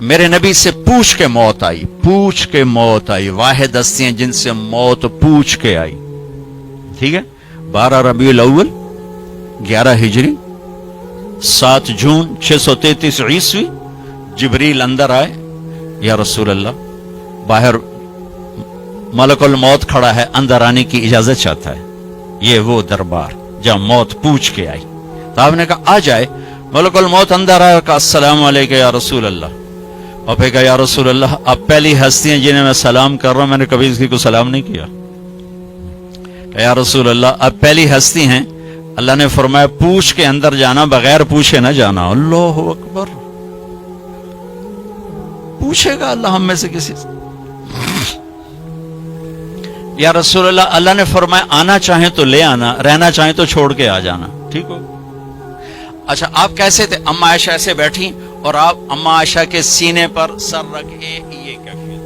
میرے نبی سے پوچھ کے موت آئی، پوچھ کے موت آئی، واحد ہستی ہیں جن سے موت پوچھ کے آئی. ٹھیک ہے. 12 ربیع الاول 11 ہجری 7 جون 633 عیسوی جبریل اندر آئے. یا رسول اللہ، باہر ملک الموت کھڑا ہے، اندر آنے کی اجازت چاہتا ہے. یہ وہ دربار جہاں موت پوچھ کے آئی. تو آپ نے کہا آ جائے. ملک الموت اندر آیا، کہا السلام علیکم یا رسول اللہ. اور پھر کہا یا رسول اللہ، آپ پہلی ہستی ہیں جنہیں میں سلام کر رہا ہوں، میں نے کبھی کسی کو سلام نہیں کیا. کہ یا رسول اللہ، آپ پہلی ہستی ہیں، اللہ نے فرمایا پوچھ کے اندر جانا، بغیر پوچھے نہ جانا. اللہ اکبر. پوچھے گا اللہ ہم میں سے کسی سے؟ یا رسول اللہ، اللہ نے فرمایا آنا چاہیں تو لے آنا، رہنا چاہیں تو چھوڑ کے آ جانا. ٹھیک ہو. اچھا آپ کیسے تھے؟ اما عائشہ ایسے بیٹھی اور آپ اما عائشہ کے سینے پر سر رکھے یہ کیفیت.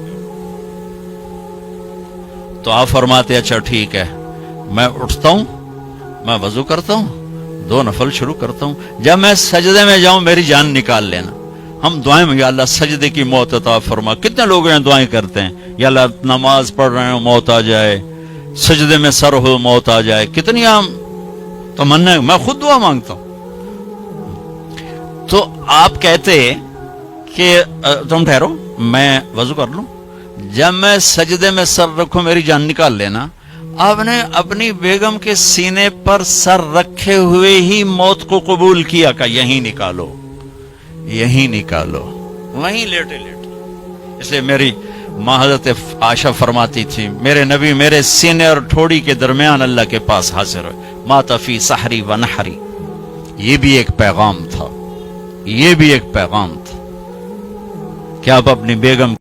تو آپ فرماتے اچھا ٹھیک ہے، میں اٹھتا ہوں، میں وضو کرتا ہوں، 2 نفل شروع کرتا ہوں، جب میں سجدے میں جاؤں میری جان نکال لینا. ہم دعائیں میں یا اللہ سجدے کی موت عطا فرما. کتنے لوگ ہیں دعائیں کرتے ہیں یا اللہ نماز پڑھ رہے ہوں موت آ جائے، سجدے میں سر ہو موت آ جائے. کتنی عام تمنا. میں خود دعا مانگتا ہوں. تو آپ کہتے کہ تم ٹھہرو میں وضو کر لوں، جب میں سجدے میں سر رکھوں میری جان نکال لینا. آپ نے اپنی بیگم کے سینے پر سر رکھے ہوئے ہی موت کو قبول کیا کہ یہیں نکالو، یہیں نکالو، وہیں لیٹے لیٹے. اس لیے میری ماں حضرت عائشہ فرماتی تھی میرے نبی میرے سینے اور ٹھوڑی کے درمیان اللہ کے پاس حاضر ہوئے. مات فی سحری و نحری. یہ بھی ایک پیغام تھا، یہ بھی ایک پیغام تھا کہ آپ اپنی بیگم